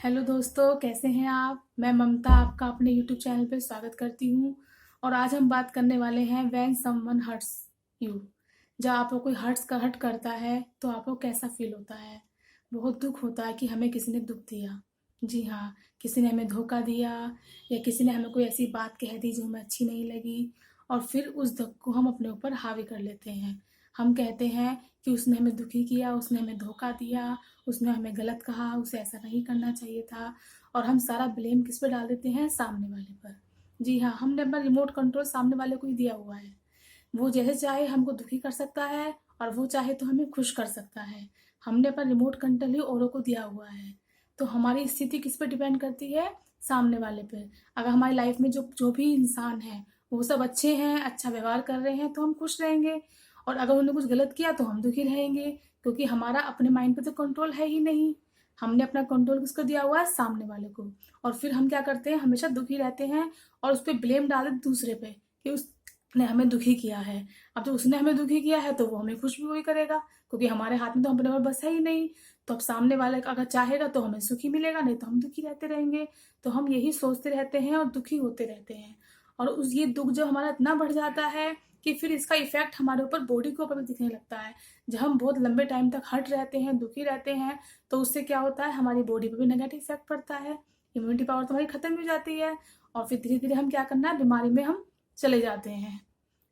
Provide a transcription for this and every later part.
Hello दोस्तों, कैसे हैं आप? मैं ममता आपका अपने यूट्यूब चैनल पे स्वागत करती हूँ। और आज हम बात करने वाले हैं व्हेन समवन हर्ट्स यू। जब आपको कोई हर्ट करता है तो आपको कैसा फील होता है? बहुत दुख होता है कि हमें किसी ने दुख दिया। जी हाँ, किसी ने हमें धोखा दिया या किसी ने हमें कोई ऐसी बात कह दी जो हमें अच्छी नहीं लगी, और फिर उस दुख को हम अपने ऊपर हावी कर लेते हैं। हम कहते हैं कि उसने हमें दुखी किया, उसने हमें धोखा दिया, उसने हमें गलत कहा, उसे ऐसा नहीं करना चाहिए था। और हम सारा ब्लेम किस पे डाल देते हैं? सामने वाले पर। जी हाँ, हमने अपना रिमोट कंट्रोल सामने वाले को ही दिया हुआ है। वो जैसे चाहे हमको दुखी कर सकता है और वो चाहे तो हमें खुश कर सकता है। हमने अपना रिमोट कंट्रोल ही औरों को दिया हुआ है। तो हमारी स्थिति किस पे डिपेंड करती है? सामने वाले पे। अगर हमारी लाइफ में जो जो भी इंसान है वो सब अच्छे हैं, अच्छा व्यवहार कर रहे हैं, तो हम खुश रहेंगे। और अगर उन्होंने कुछ गलत किया तो हम दुखी रहेंगे, क्योंकि हमारा अपने माइंड पे तो कंट्रोल है ही नहीं। हमने अपना कंट्रोल किसको दिया हुआ है? सामने वाले को। और फिर हम क्या करते हैं? हमेशा दुखी रहते हैं और उस पे ब्लेम डाल देते दूसरे पे कि उसने हमें दुखी किया है। अब जब उसने हमें दुखी किया है तो वो हमें खुश भी वही करेगा, क्योंकि हमारे हाथ में तो अपने ऊपर बस है ही नहीं। तो अब सामने वाले का अगर चाहेगा तो हमें सुखी मिलेगा, नहीं तो हम दुखी रहते रहेंगे। तो हम यही सोचते रहते हैं और दुखी होते रहते हैं। और उस ये दुख जब हमारा इतना बढ़ जाता है कि फिर इसका इफेक्ट हमारे ऊपर बॉडी के ऊपर भी दिखने लगता है। जब हम बहुत लंबे टाइम तक हट रहते हैं, दुखी रहते हैं, तो उससे क्या होता है? हमारी बॉडी पे भी नेगेटिव इफेक्ट पड़ता है। इम्यूनिटी पावर तो हमारी खत्म हो जाती है। और फिर धीरे धीरे हम क्या करना है? बीमारी में हम चले जाते हैं।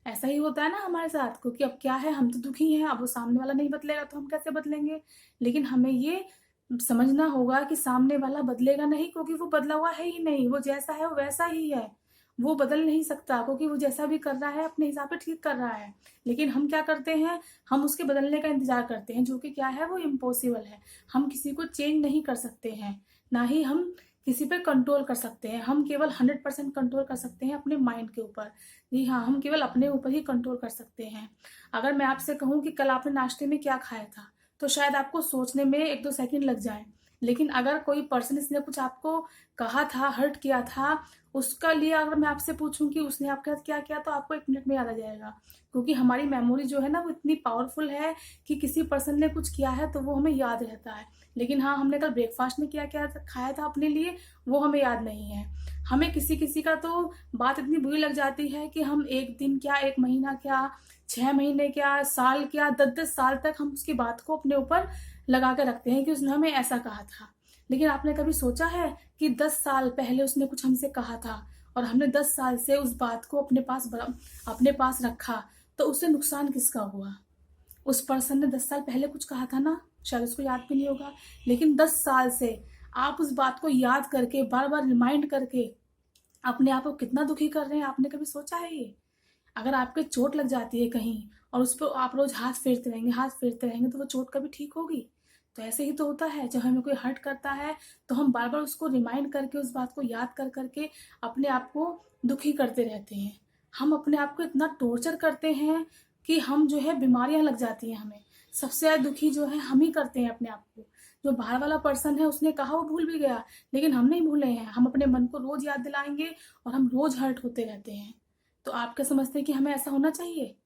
ऐसा ही होता है ना हमारे साथ, क्योंकि अब क्या है, हम तो दुखी हैं, अब वो सामने वाला नहीं बदलेगा तो हम कैसे बदलेंगे? लेकिन हमें ये समझना होगा कि सामने वाला बदलेगा नहीं, क्योंकि वो बदला हुआ है ही नहीं। वो जैसा है वो वैसा ही है। वो बदल नहीं सकता, क्योंकि वो जैसा भी कर रहा है अपने हिसाब से ठीक कर रहा है। लेकिन हम क्या करते हैं? हम उसके बदलने का इंतजार करते हैं, जो कि क्या है, वो इम्पॉसिबल है। हम किसी को चेंज नहीं कर सकते हैं, ना ही हम किसी पे कंट्रोल कर सकते हैं। हम केवल 100% कंट्रोल कर सकते हैं अपने माइंड के ऊपर। जी हाँ, हम केवल अपने ऊपर ही कंट्रोल कर सकते हैं। अगर मैं आपसे कहूँ कि कल आपने नाश्ते में क्या खाया था, तो शायद आपको सोचने में 1-2 सेकंड लग जाए। लेकिन अगर कोई पर्सन इसने कुछ आपको कहा था, हर्ट किया था, उसका लिए अगर मैं आपसे पूछूं कि उसने आपके साथ क्या किया, तो आपको 1 मिनट में याद आ जाएगा। क्योंकि हमारी मेमोरी जो है ना, वो इतनी पावरफुल है कि किसी पर्सन ने कुछ किया है तो वो हमें याद रहता है। लेकिन हाँ, हमने कल ब्रेकफास्ट में क्या क्या खाया था अपने लिए, वो हमें याद नहीं है। हमें किसी किसी का तो बात इतनी बुरी लग जाती है कि हम 1 दिन क्या, 1 महीना क्या, 6 महीने क्या, साल क्या, 10-10 साल तक हम उसकी बात को अपने ऊपर लगा के रखते हैं कि उसने हमें ऐसा कहा था। लेकिन आपने कभी सोचा है कि 10 साल पहले उसने कुछ हमसे कहा था और हमने 10 साल से उस बात को अपने पास रखा, तो उससे नुकसान किसका हुआ? उस पर्सन ने 10 साल पहले कुछ कहा था ना, शायद उसको याद भी नहीं होगा। लेकिन 10 साल से आप उस बात को याद करके, बार-बार रिमाइंड करके अपने आप को कितना दुखी कर रहे हैं, आपने कभी सोचा है ये? अगर आपके चोट लग जाती है कहीं और उस पर आप रोज हाथ फेरते रहेंगे, तो वो चोट कभी ठीक होगी? तो ऐसे ही तो होता है, जब हमें कोई हर्ट करता है तो हम बार बार उसको रिमाइंड करके, उस बात को याद कर करके अपने आप को दुखी करते रहते हैं। हम अपने आप को इतना टॉर्चर करते हैं कि हम जो है, बीमारियां लग जाती हैं हमें। सबसे ज्यादा दुखी जो है हम ही करते हैं अपने आप को। जो बाहर वाला पर्सन है उसने कहा, वो भूल भी गया, लेकिन हम नहीं भूले हैं। हम अपने मन को रोज याद दिलाएंगे और हम रोज हर्ट होते रहते हैं। तो आप क्या समझते हैं कि हमें ऐसा होना चाहिए?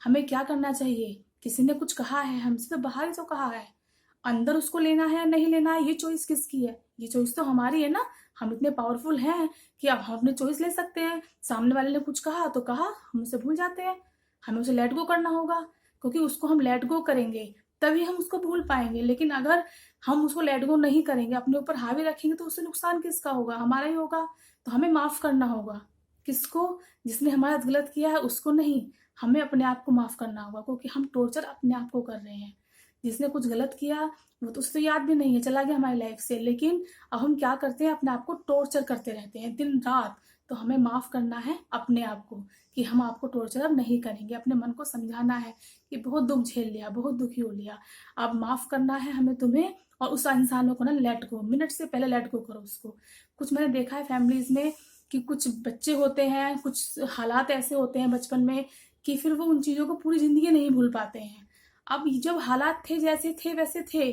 हमें क्या करना चाहिए? किसी ने कुछ कहा है, हमसे तो बाहर ही तो कहा है। अंदर उसको लेना है या नहीं लेना है, ये चॉइस किसकी है? ये चॉइस तो हमारी है ना। हम इतने पावरफुल हैं कि अब हम अपनी चॉइस ले सकते हैं। सामने वाले ने कुछ कहा तो कहा, हम उसे भूल जाते हैं। हमें उसे लेट गो करना होगा, क्योंकि उसको हम लेट गो करेंगे तभी हम उसको भूल पाएंगे। लेकिन अगर हम उसको लेट गो नहीं करेंगे, अपने ऊपर हावी रखेंगे, तो उससे नुकसान किसका होगा? हमारा ही होगा। तो हमें माफ करना होगा। किसको? जिसने हमारा गलत किया है उसको नहीं, हमें अपने आप को माफ करना होगा, क्योंकि हम टॉर्चर अपने आप को कर रहे हैं। जिसने कुछ गलत किया वो तो उसे याद भी नहीं है, चला गया हमारी लाइफ से, लेकिन अब हम क्या करते हैं? अपने आप को टॉर्चर करते रहते हैं दिन रात। तो हमें माफ करना है अपने आप को कि हम आपको टॉर्चर अब नहीं करेंगे। अपने मन को समझाना है कि बहुत दुख झेल लिया, बहुत दुखी हो लिया, अब माफ करना है हमें तुम्हें। और उस इंसानों को ना लेट गो, मिनट से पहले लेट गो करो उसको। कुछ मैंने देखा है फैमिलीज में कि कुछ बच्चे होते हैं, कुछ हालात ऐसे होते हैं बचपन में कि फिर वो उन चीजों को पूरी जिंदगी नहीं भूल पाते हैं। अब जब हालात थे जैसे थे वैसे थे,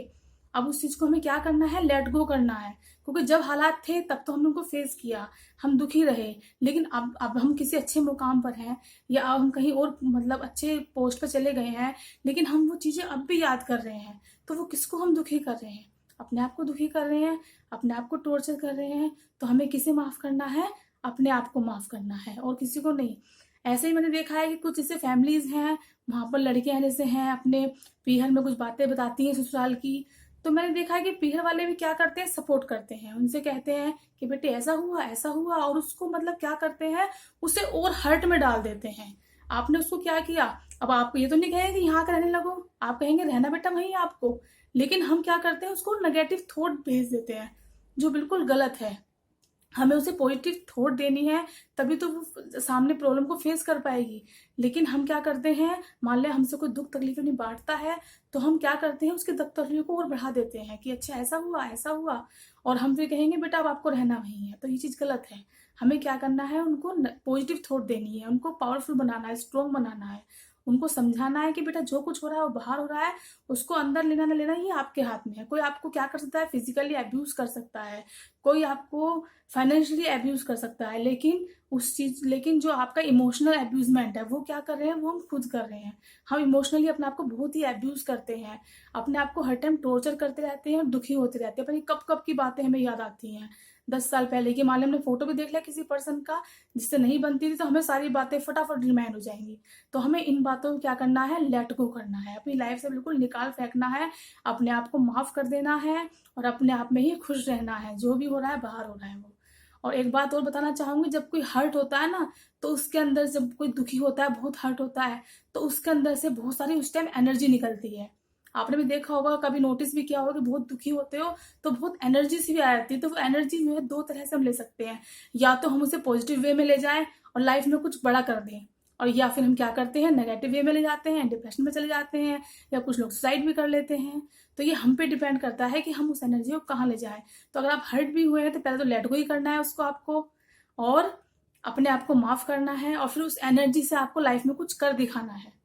अब उस चीज को हमें क्या करना है? लेट गो करना है। क्योंकि जब हालात थे तब तो हमने उनको फेस किया, हम दुखी रहे। लेकिन अब हम किसी अच्छे मुकाम पर हैं, या अब हम कहीं और मतलब अच्छे पोस्ट पर चले गए हैं, लेकिन हम वो चीजें अब भी याद कर रहे हैं, तो वो किसको हम दुखी कर रहे हैं? अपने आप को दुखी कर रहे हैं, अपने आप को टॉर्चर कर रहे हैं, तो हमें किसे माफ़ करना है? अपने आप को माफ़ करना है और किसी को नहीं। ऐसे ही मैंने देखा है कि कुछ जैसे फैमिलीज़ हैं, वहाँ पर लड़कियाँ जैसे हैं अपने पीहर में कुछ बातें बताती हैं ससुराल की, तो मैंने देखा है कि पीहर वाले भी क्या करते हैं, सपोर्ट करते हैं। उनसे कहते हैं कि बेटे ऐसा हुआ और उसको मतलब क्या करते हैं, उसे और हर्ट में डाल देते हैं। आपने उसको क्या किया? अब आप ये तो नहीं कहेंगे कि यहाँ के रहने लगो, आप कहेंगे रहना बेटा वहीं है आपको। लेकिन हम क्या करते हैं, उसको नेगेटिव थॉट भेज देते हैं, जो बिल्कुल गलत है। हमें उसे पॉजिटिव थॉट देनी है, तभी तो वो सामने प्रॉब्लम को फेस कर पाएगी। लेकिन हम क्या करते हैं, मान लें हमसे कोई दुख तकलीफ नहीं बांटता है, तो हम क्या करते हैं, उसके दुख तकलीफ को और बढ़ा देते हैं कि अच्छा ऐसा हुआ, और हम फिर कहेंगे बेटा अब आपको रहना वहीं है। तो ये चीज़ गलत है। हमें क्या करना है, उनको पॉजिटिव थॉट देनी है, उनको पावरफुल बनाना है, स्ट्रॉन्ग बनाना है, उनको समझाना है कि बेटा जो कुछ हो रहा है वो बाहर हो रहा है, उसको अंदर लेना ना लेना ये आपके हाथ में है। कोई आपको क्या कर सकता है, फिजिकली अब्यूज कर सकता है, कोई आपको फाइनेंशियली अब्यूज कर सकता है, लेकिन जो आपका इमोशनल अब्यूजमेंट है वो क्या कर रहे हैं, वो हम खुद कर रहे हैं। हम इमोशनली अपने आप को बहुत ही अब्यूज करते हैं, अपने आप को हर टाइम टॉर्चर करते रहते हैं और दुखी होते रहते हैं। पर कब कब की बातें हमें याद आती हैं, 10 साल पहले की। मान लो हमने फोटो भी देख लिया किसी पर्सन का जिससे नहीं बनती थी, तो हमें सारी बातें फटाफट रिमाइंड हो जाएंगी। तो हमें इन बातों को क्या करना है, लेट गो करना है, अपनी लाइफ से बिल्कुल निकाल फेंकना है, अपने आप को माफ कर देना है और अपने आप में ही खुश रहना है। जो भी हो रहा है बाहर हो रहा है वो। और एक बात और बताना चाहूंगी, जब कोई हर्ट होता है ना, तो उसके अंदर जब कोई दुखी होता है, बहुत हर्ट होता है, तो उसके अंदर से बहुत सारी उस टाइम एनर्जी निकलती है। आपने भी देखा होगा, कभी नोटिस भी किया होगा कि बहुत दुखी होते हो तो बहुत एनर्जी सी भी आ जाती है। तो वो एनर्जी जो है दो तरह से हम ले सकते हैं, या तो हम उसे पॉजिटिव वे में ले जाएं और लाइफ में कुछ बड़ा कर दें, और या फिर हम क्या करते हैं, नेगेटिव वे में ले जाते हैं, डिप्रेशन में चले जाते हैं, या कुछ लोग सुसाइड भी कर लेते हैं। तो ये हम पे डिपेंड करता है कि हम उस एनर्जी को कहाँ ले जाएं। तो अगर आप हर्ट भी हुए हैं तो पहले तो लेट गो ही करना है उसको आपको, और अपने आप को माफ करना है, और फिर उस एनर्जी से आपको लाइफ में कुछ कर दिखाना है।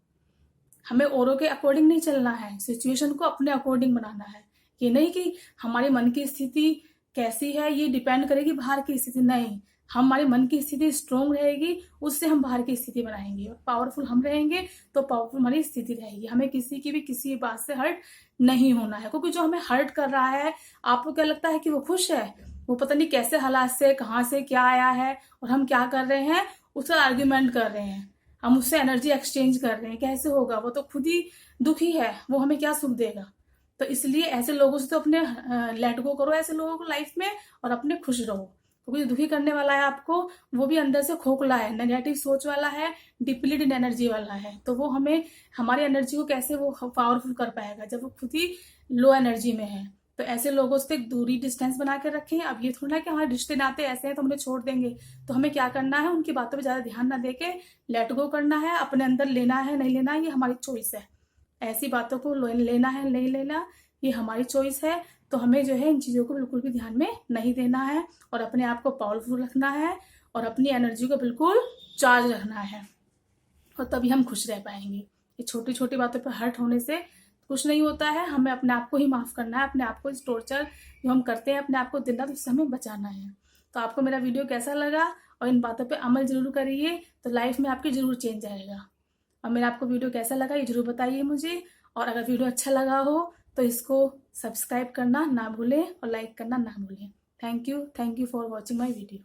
हमें औरों के अकॉर्डिंग नहीं चलना है, सिचुएशन को अपने अकॉर्डिंग बनाना है। ये नहीं कि हमारे मन की स्थिति कैसी है ये डिपेंड करेगी बाहर की स्थिति, नहीं। हमारे मन की स्थिति स्ट्रोंग रहेगी, उससे हम बाहर की स्थिति बनाएंगे। पावरफुल हम रहेंगे तो पावरफुल हमारी स्थिति रहेगी। हमें किसी की भी किसी बात से हर्ट नहीं होना है, क्योंकि जो हमें हर्ट कर रहा है, आपको क्या लगता है कि वो खुश है? वो पता नहीं कैसे हालात से कहाँ से क्या आया है, और हम क्या कर रहे हैं, उससे आर्ग्यूमेंट कर रहे हैं, हम उससे एनर्जी एक्सचेंज कर रहे हैं। कैसे होगा? वो तो खुद ही दुखी है, वो हमें क्या सुख देगा? तो इसलिए ऐसे लोगों से तो अपने लेट गो करो, ऐसे लोगों को लाइफ में, और अपने खुश रहो। क्योंकि जो दुखी करने वाला है आपको, वो भी अंदर से खोखला है, नेगेटिव सोच वाला है, डिप्लीटेड एनर्जी वाला है। तो वो हमें हमारी एनर्जी को कैसे वो पावरफुल कर पाएगा जब वो खुद ही लो एनर्जी में है? तो ऐसे लोगों से एक दूरी डिस्टेंस बना के रखें। अब ये थोड़ा ना कि हमारे रिश्ते नाते ऐसे हैं तो हमने छोड़ देंगे। तो हमें क्या करना है, उनकी बातों पे ज्यादा ध्यान ना देके लेट गो करना है। अपने अंदर लेना है नहीं लेना, ये हमारी चॉइस है। ऐसी बातों को लेना है नहीं लेना, ये हमारी चॉइस है। तो हमें जो है इन चीज़ों को बिल्कुल भी ध्यान में नहीं देना है, और अपने आप को पावरफुल रखना है, और अपनी एनर्जी को बिल्कुल चार्ज रखना है, और तभी हम खुश रह पाएंगे। ये छोटी छोटी बातों पर हर्ट होने से कुछ नहीं होता है। हमें अपने आप को ही माफ़ करना है, अपने आप को इस टॉर्चर जो हम करते हैं अपने आप को दिन रात, उससे हमें बचाना है। तो आपको मेरा वीडियो कैसा लगा, और इन बातों पे अमल जरूर करिए, तो लाइफ में आपकी जरूर चेंज आएगा। और मेरा आपको वीडियो कैसा लगा ये जरूर बताइए मुझे। और अगर वीडियो अच्छा लगा हो तो इसको सब्सक्राइब करना ना भूलें और लाइक करना ना भूलें। Thank you for watching my video.